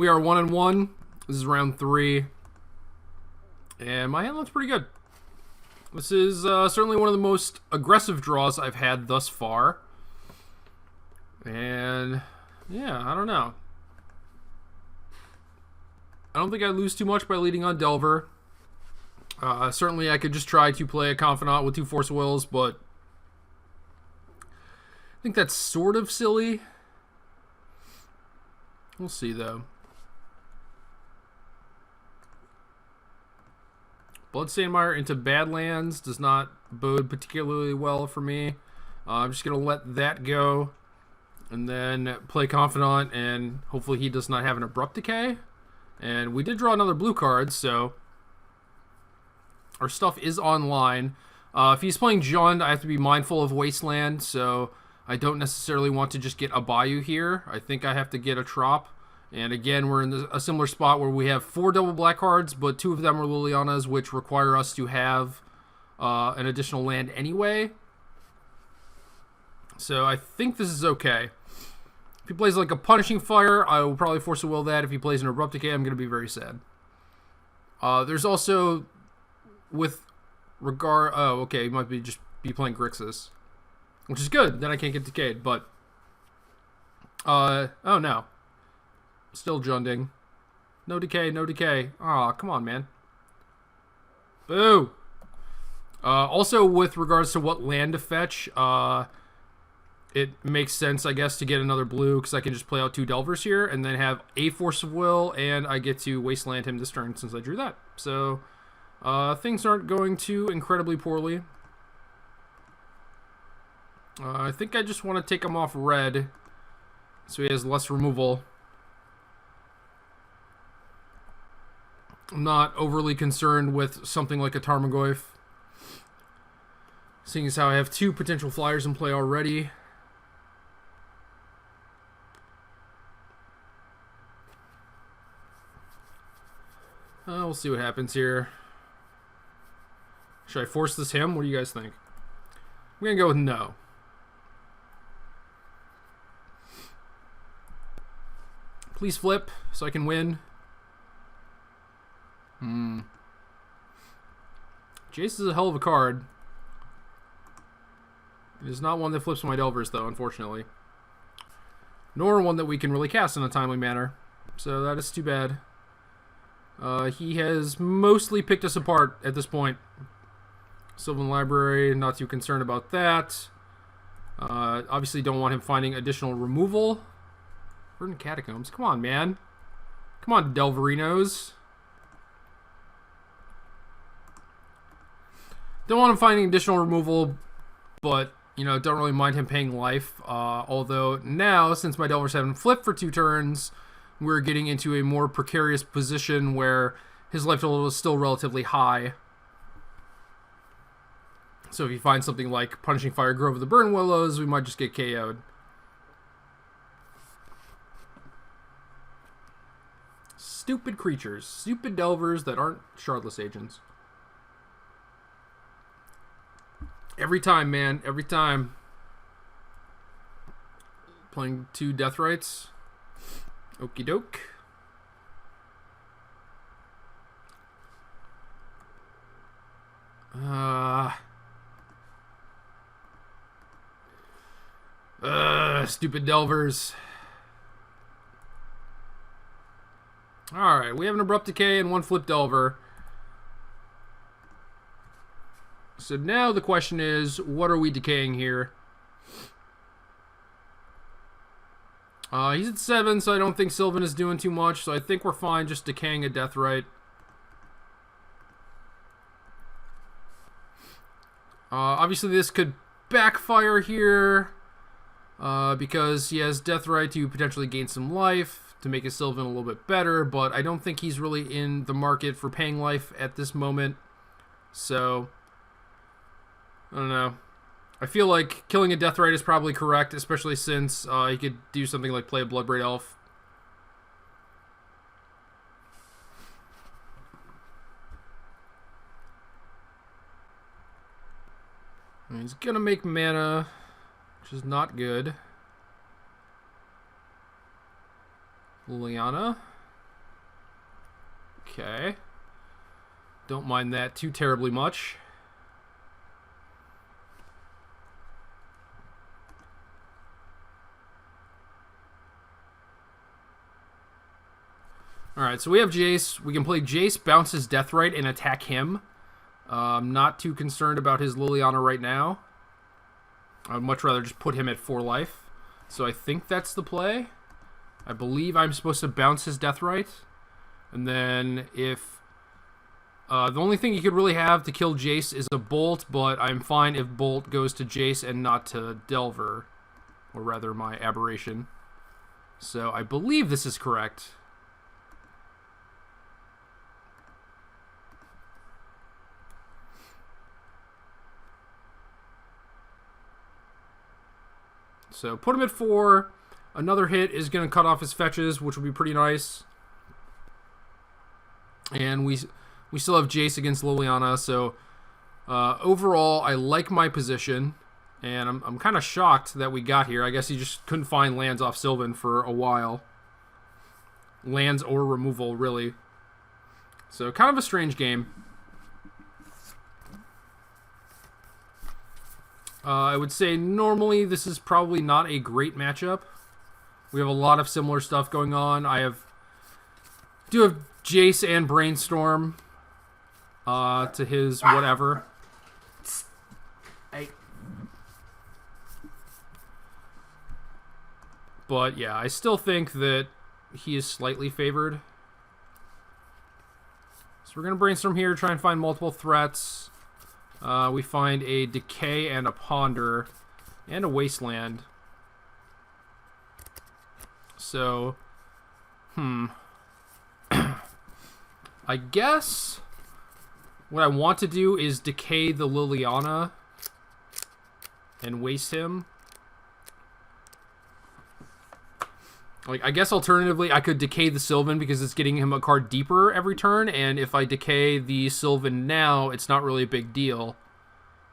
We are 1-1. This is round 3. And my hand looks pretty good. This is certainly one of the most aggressive draws I've had thus far. And, yeah, I don't know. I don't think I lose too much by leading on Delver. Certainly I could just try to play a Confidant with 2 Force Wills, but I think that's sort of silly. We'll see, though. Bloodstained Mire into Badlands does not bode particularly well for me. I'm just going to let that go. And then play Confidant, and hopefully he does not have an Abrupt Decay. And we did draw another blue card, so our stuff is online. If he's playing Jund, I have to be mindful of Wasteland, so I don't necessarily want to just get a Bayou here. I think I have to get a Trop. And again, we're in a similar spot where we have 4 double black cards, but 2 of them are Lilianas, which require us to have an additional land anyway. So I think this is okay. If he plays like a Punishing Fire, I will probably Force a Will that. If he plays an Abrupt Decay, I'm going to be very sad. There's also, with regard... Oh, okay, he might be just be playing Grixis, which is good. Then I can't get Decayed, but... oh, no. Still Junding. No Decay, no Decay. Aw, come on, man. Boo! Also, with regards to what land to fetch, it makes sense, I guess, to get another blue, because I can just play out 2 Delvers here, and then have a Force of Will, and I get to Wasteland him this turn since I drew that. So, things aren't going too incredibly poorly. I think I just want to take him off red, so he has less removal. I'm not overly concerned with something like a Tarmogoyf, seeing as how I have 2 potential flyers in play already. We'll see what happens here. Should I force this him? What do you guys think? I'm going to go with no. Please flip so I can win. Jace is a hell of a card. It is not one that flips my Delvers, though, unfortunately. Nor one that we can really cast in a timely manner. So that is too bad. He has mostly picked us apart at this point. Sylvan Library, not too concerned about that. Obviously don't want him finding additional removal. Verdant Catacombs. Come on, man. Come on, Delverinos. Don't want him finding additional removal, but, you know, don't really mind him paying life. Although now, since my Delvers haven't flipped for 2 turns, we're getting into a more precarious position where his life total is still relatively high. So if he finds something like Punishing Fire, Grove of the Burn Willows, we might just get KO'd. Stupid creatures. Stupid Delvers that aren't Shardless Agents. Every time, man. Every time. Playing 2 Deathrights. Okie doke. Stupid Delvers. Alright, we have an Abrupt Decay and 1 Flip Delver. So now the question is, what are we decaying here? He's at 7, so I don't think Sylvan is doing too much, so I think we're fine just decaying a Deathright. Obviously this could backfire here, because he has Deathright to potentially gain some life, to make his Sylvan a little bit better, but I don't think he's really in the market for paying life at this moment, so I don't know. I feel like killing a Deathright is probably correct, especially since he could do something like play a Bloodbraid Elf. And he's gonna make mana, which is not good. Liliana. Okay. Don't mind that too terribly much. Alright, so we have Jace. We can play Jace, bounce his Deathrite, and attack him. I'm not too concerned about his Liliana right now. I'd much rather just put him at 4 life. So I think that's the play. I believe I'm supposed to bounce his Deathrite. And then if... the only thing you could really have to kill Jace is a Bolt, but I'm fine if Bolt goes to Jace and not to Delver. Or rather, my Aberration. So I believe this is correct. So put him at 4. Another hit is going to cut off his fetches, which would be pretty nice. And we still have Jace against Liliana, so overall, I like my position. And I'm kind of shocked that we got here. I guess he just couldn't find lands off Sylvan for a while. Lands or removal, really. So kind of a strange game. I would say normally this is probably not a great matchup. We have a lot of similar stuff going on. Do have Jace and Brainstorm to his whatever. But yeah, I still think that he is slightly favored. So we're going to Brainstorm here, try and find multiple threats. We find a Decay and a Ponder and a Wasteland. So, I guess what I want to do is Decay the Liliana and waste him. Like, I guess alternatively, I could Decay the Sylvan because it's getting him a card deeper every turn, and if I Decay the Sylvan now, it's not really a big deal.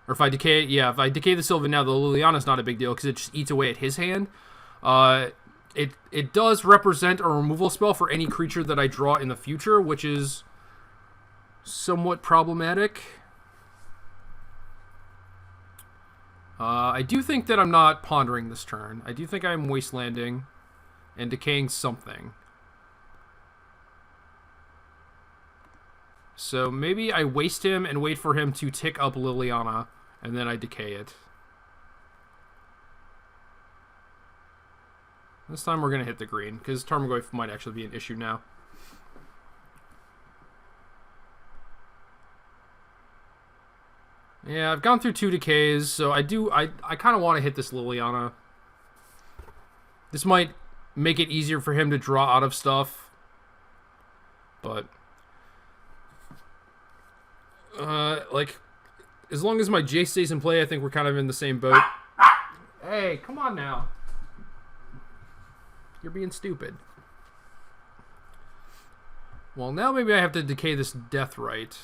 Or if I Decay the Sylvan now, the Liliana's not a big deal because it just eats away at his hand. It does represent a removal spell for any creature that I draw in the future, which is somewhat problematic. I do think that I'm not pondering this turn. I do think I'm wastelanding and decaying something. So maybe I waste him and wait for him to tick up Liliana, and then I decay it. This time we're going to hit the green, because Tarmogoyf might actually be an issue now. Yeah, I've gone through 2 decays, so I kind of want to hit this Liliana. This might make it easier for him to draw out of stuff. But, like, as long as my Jace stays in play, I think we're kind of in the same boat. Hey, come on now. You're being stupid. Well, now maybe I have to decay this Deathrite.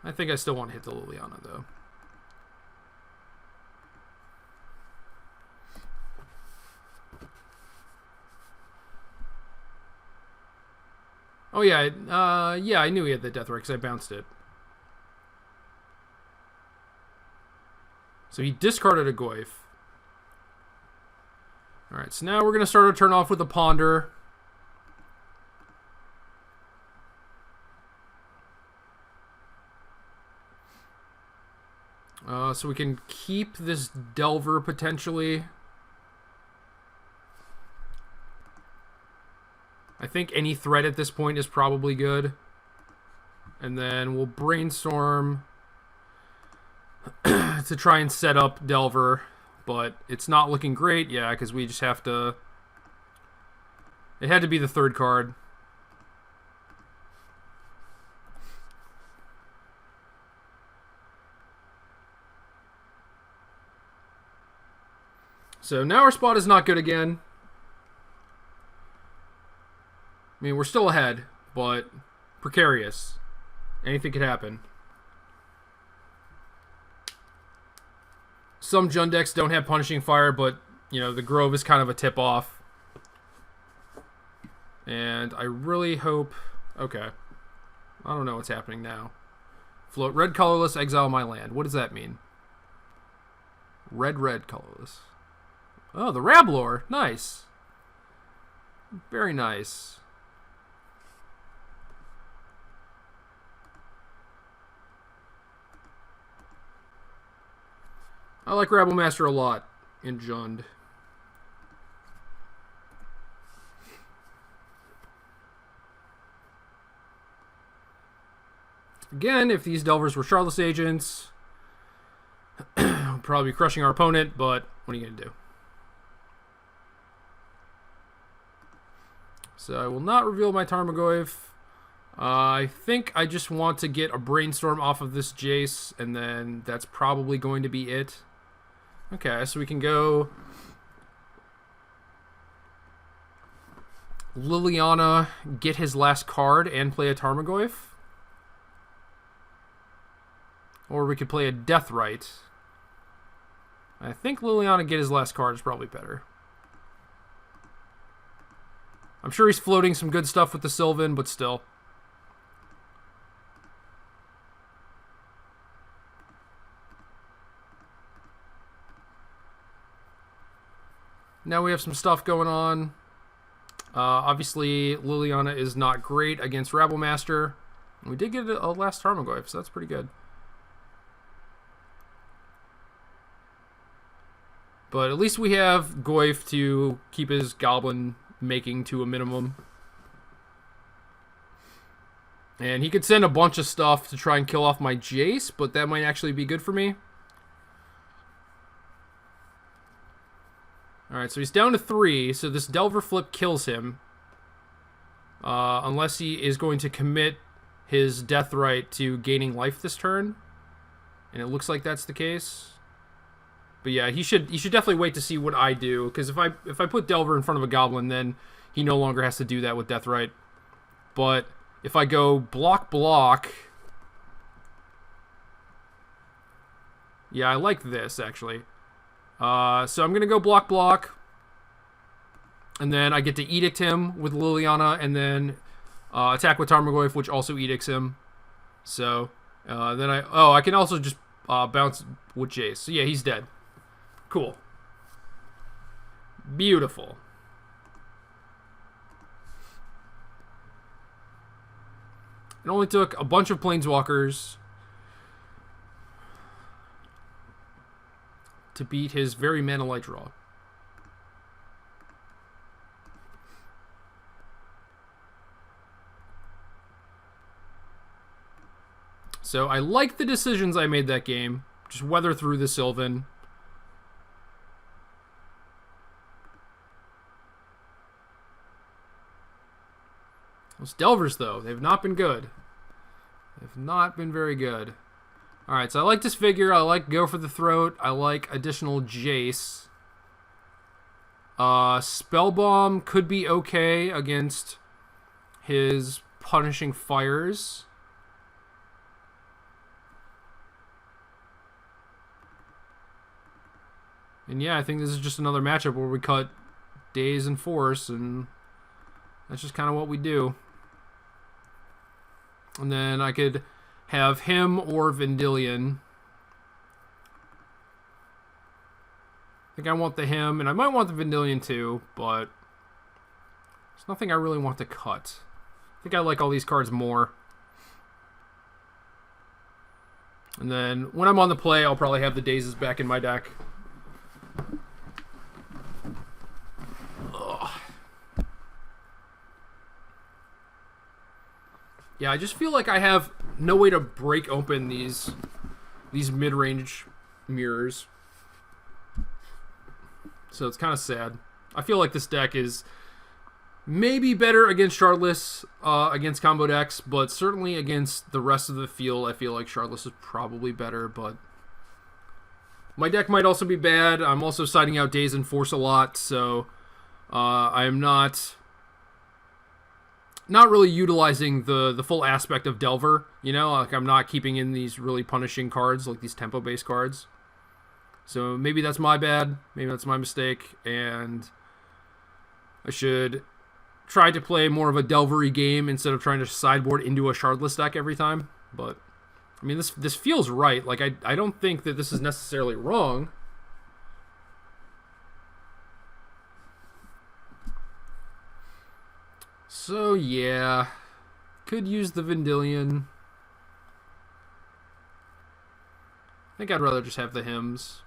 I think I still want to hit the Liliana, though. Oh, yeah. Yeah, I knew he had the Deathrite because I bounced it. So he discarded a Goyf. Alright, so now we're going to start our turn off with a Ponder. So we can keep this Delver potentially. I think any threat at this point is probably good. And then we'll Brainstorm to try and set up Delver. But it's not looking great, yeah, because we just have to... It had to be the 3rd card. So now our spot is not good again. I mean, we're still ahead, but precarious. Anything could happen. Some Jund decks don't have Punishing Fire, but the Grove is kind of a tip-off. And I really hope... Okay. I don't know what's happening now. Float red colorless, exile my land. What does that mean? Red colorless. Oh, the Rablor. Nice. Very nice. I like Rabblemaster a lot in Jund. Again, if these Delvers were Shardless agents, we'd probably be crushing our opponent, but what are you going to do? So I will not reveal my Tarmogoyf. I think I just want to get a Brainstorm off of this Jace, and then that's probably going to be it. Okay, so we can go Liliana, get his last card, and play a Tarmogoyf. Or we could play a Deathrite. I think Liliana get his last card is probably better. I'm sure he's floating some good stuff with the Sylvan, but still. Now we have some stuff going on. Obviously, Liliana is not great against Rabblemaster. We did get a last Tarmogoyf, so that's pretty good. But at least we have Goyf to keep his goblin making to a minimum. And he could send a bunch of stuff to try and kill off my Jace, but that might actually be good for me. Alright, so he's down to 3, so this Delver flip kills him. Unless he is going to commit his Deathrite to gaining life this turn. And it looks like that's the case. But yeah, he should definitely wait to see what I do, because if I put Delver in front of a Goblin, then he no longer has to do that with Deathrite. But if I go block... Yeah, I like this, actually. So I'm going to go block. And then I get to Edict him with Liliana, and then attack with Tarmogoyf, which also edicts him. So then I can also just bounce with Jace. So yeah, he's dead. Cool. Beautiful. It only took a bunch of Planeswalkers to beat his very mana light draw. So I like the decisions I made that game. Just weather through the Sylvan. Those Delvers, though, they've not been good. They've not been very good. Alright, so I like this figure. I like Go for the Throat. I like additional Jace. Spellbomb could be okay against his Punishing Fires. And yeah, I think this is just another matchup where we cut Daze and Force, and that's just kind of what we do. And then I could have him or Vendilion. I think I want the him, and I might want the Vendilion too, but there's nothing I really want to cut. I think I like all these cards more. And then when I'm on the play, I'll probably have the Dazes back in my deck. Ugh. Yeah, I just feel like I have no way to break open these mid-range mirrors. So it's kind of sad. I feel like this deck is maybe better against Shardless, against combo decks, but certainly against the rest of the field, I feel like Shardless is probably better, but my deck might also be bad. I'm also siding out Daze and Force a lot, so I am not really utilizing the full aspect of Delver, you know? Like, I'm not keeping in these really punishing cards, like these tempo-based cards. So maybe that's my bad. Maybe that's my mistake. And I should try to play more of a Delvery game instead of trying to sideboard into a Shardless deck every time. But, I mean, this feels right. Like, I don't think that this is necessarily wrong. So, yeah. Could use the Vendilion. I think I'd rather just have the Hymns.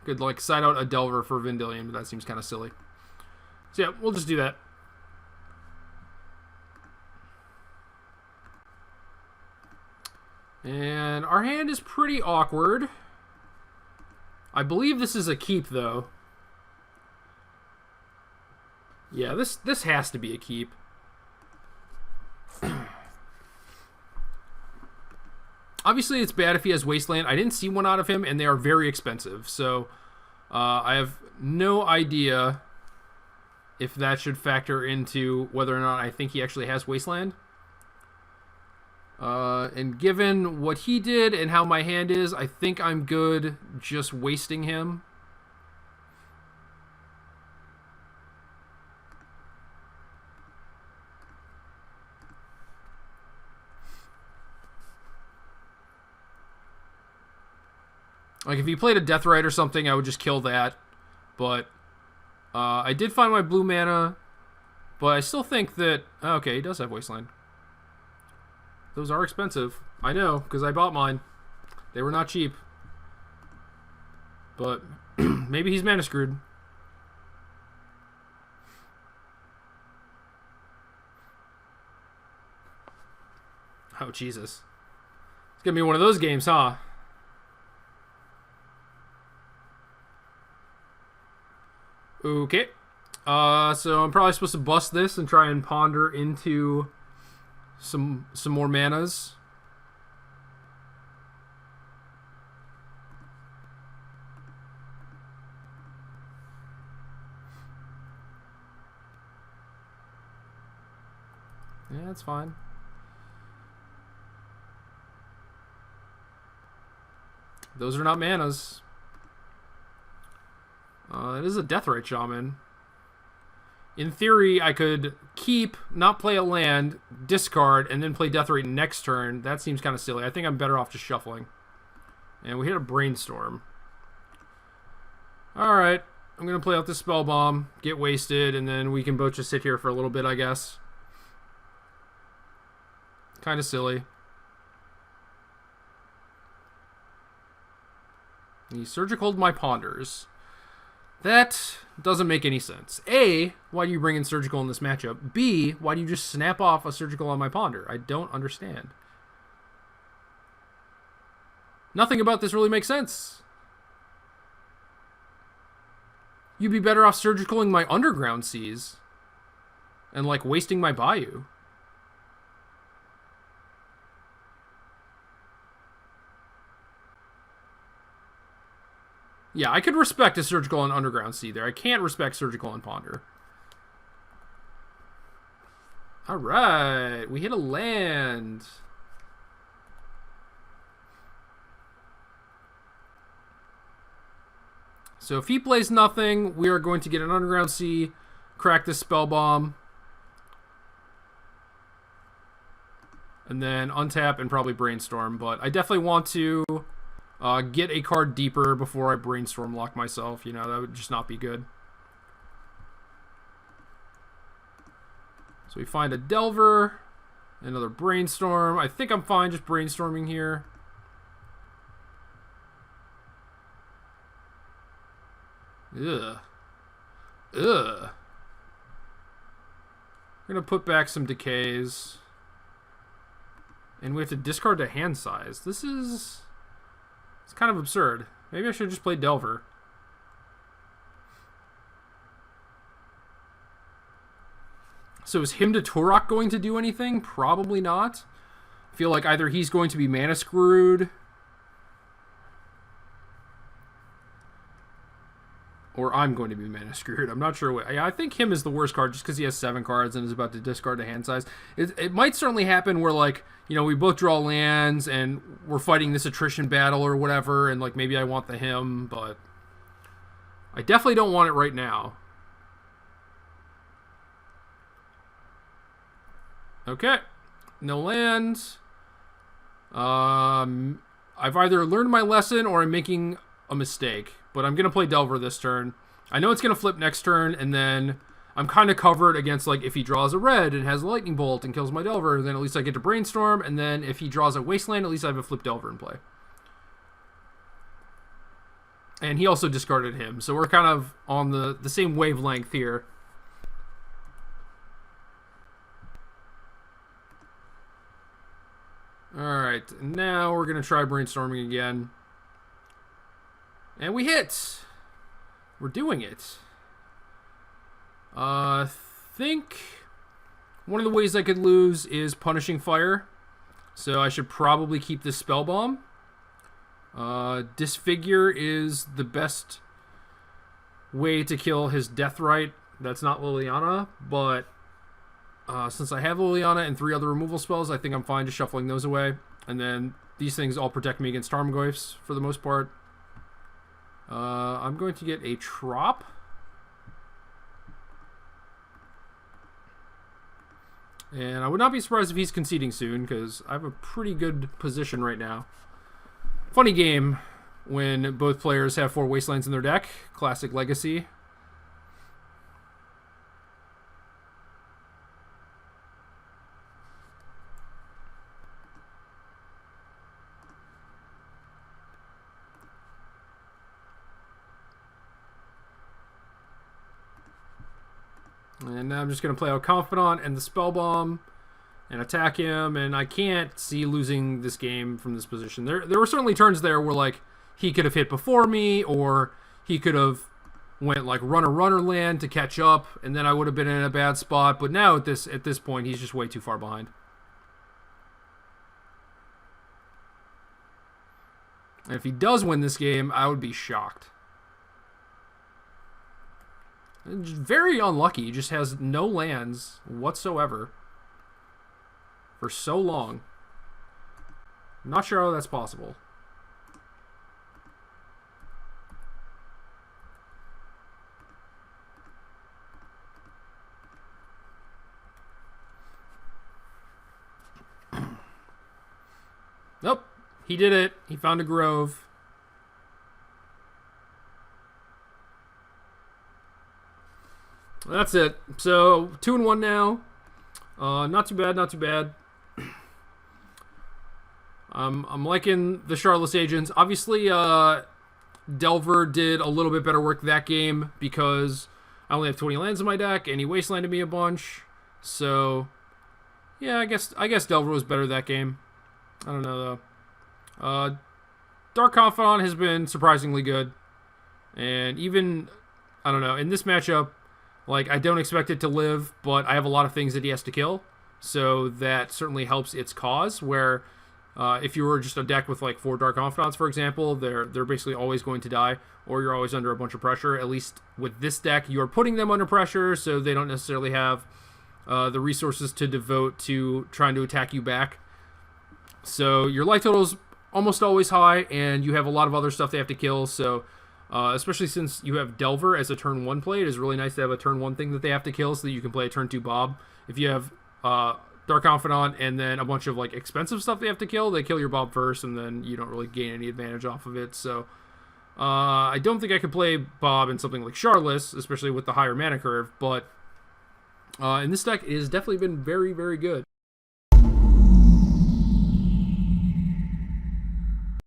Could, like, side out a Delver for Vendilion, but that seems kind of silly. So, yeah, we'll just do that. And our hand is pretty awkward. I believe this is a keep, though. Yeah, this has to be a keep. Obviously, it's bad if he has Wasteland. I didn't see one out of him, and they are very expensive. So, I have no idea if that should factor into whether or not I think he actually has Wasteland. And given what he did and how my hand is, I think I'm good just wasting him. Like, if he played a Deathrite or something, I would just kill that. But I did find my blue mana, but I still think that... Okay, he does have Wasteland. Those are expensive. I know, because I bought mine. They were not cheap. But maybe he's mana screwed. Oh, Jesus. It's going to be one of those games, huh? Okay. So I'm probably supposed to bust this and try and ponder into some more manas. Yeah, that's fine. Those are not manas. It is a Deathrite Shaman. In theory, I could keep, not play a land, discard, and then play Deathrite next turn. That seems kind of silly. I think I'm better off just shuffling. And we hit a Brainstorm. Alright, I'm going to play out this Spell Bomb, get wasted, and then we can both just sit here for a little bit, I guess. Kind of silly. He Surgical'd my Ponders. That doesn't make any sense. A, why do you bring in Surgical in this matchup? B, why do you just snap off a Surgical on my Ponder? I don't understand. Nothing about this really makes sense. You'd be better off Surgicaling my Underground Seas and, like, wasting my Bayou. Yeah, I could respect a Surgical and Underground Sea there. I can't respect Surgical and Ponder. Alright, we hit a land. So if he plays nothing, we are going to get an Underground Sea, crack this Spell Bomb, and then untap and probably Brainstorm. But I definitely want to... get a card deeper before I Brainstorm lock myself. You know, that would just not be good. So we find a Delver, another Brainstorm. I think I'm fine just Brainstorming here. Ugh. Ugh. We're going to put back some Decays. And we have to discard to hand size. This is... It's kind of absurd. Maybe I should just play Delver. So is Hymn to Turok going to do anything? Probably not. I feel like either he's going to be mana screwed. Or I'm going to be mana screwed. I'm not sure what. I think him is the worst card just because he has 7 cards and is about to discard a hand size. It might certainly happen where, like, you know, we both draw lands and we're fighting this attrition battle or whatever, and, like, maybe I want the him, but I definitely don't want it right now. Okay. No lands. I've either learned my lesson or I'm making a mistake. But I'm going to play Delver this turn. I know it's going to flip next turn, and then I'm kind of covered against, like, if he draws a red and has a Lightning Bolt and kills my Delver, then at least I get to Brainstorm, and then if he draws a Wasteland, at least I have a flip Delver in play. And he also discarded him, so we're kind of on the same wavelength here. Alright, now we're going to try Brainstorming again. And we hit. We're doing it. Think one of the ways I could lose is Punishing Fire. So I should probably keep this Spell Bomb. Disfigure is the best way to kill his Deathrite. That's not Liliana, but since I have Liliana and 3 other removal spells, I think I'm fine just shuffling those away. And then these things all protect me against Tarmogoyfs for the most part. I'm going to get a Trop. And I would not be surprised if he's conceding soon, because I have a pretty good position right now. Funny game when both players have 4 Wastelands in their deck. Classic Legacy. And now I'm just going to play out Confidant and the Spell Bomb and attack him, and I can't see losing this game from this position. There were certainly turns there where, like, he could have hit before me, or he could have went, like, runner land to catch up, and then I would have been in a bad spot. But now at this point, he's just way too far behind. And if he does win this game, I would be shocked. Very unlucky. He just has no lands whatsoever for so long. Not sure how that's possible. Nope. He did it. He found a grove. That's it. So 2-1 now. Not too bad. Not too bad. I'm liking the Charlotte's Agents. Obviously, Delver did a little bit better work that game because I only have 20 lands in my deck, and he wastelanded me a bunch. So, yeah, I guess Delver was better that game. I don't know though. Dark Confidant has been surprisingly good, and even I don't know in this matchup. Like, I don't expect it to live, but I have a lot of things that he has to kill. So that certainly helps its cause, where if you were just a deck with, like, 4 Dark Confidants, for example, they're basically always going to die, or you're always under a bunch of pressure. At least with this deck, you're putting them under pressure, so they don't necessarily have the resources to devote to trying to attack you back. So your life total's almost always high, and you have a lot of other stuff they have to kill, so... especially since you have Delver as a turn 1 play, it is really nice to have a turn 1 thing that they have to kill so that you can play a turn 2 Bob. If you have Dark Confidant and then a bunch of like expensive stuff they have to kill, they kill your Bob first, and then you don't really gain any advantage off of it. So I don't think I could play Bob in something like Charlotte's, especially with the higher mana curve, but in this deck it has definitely been very, very good.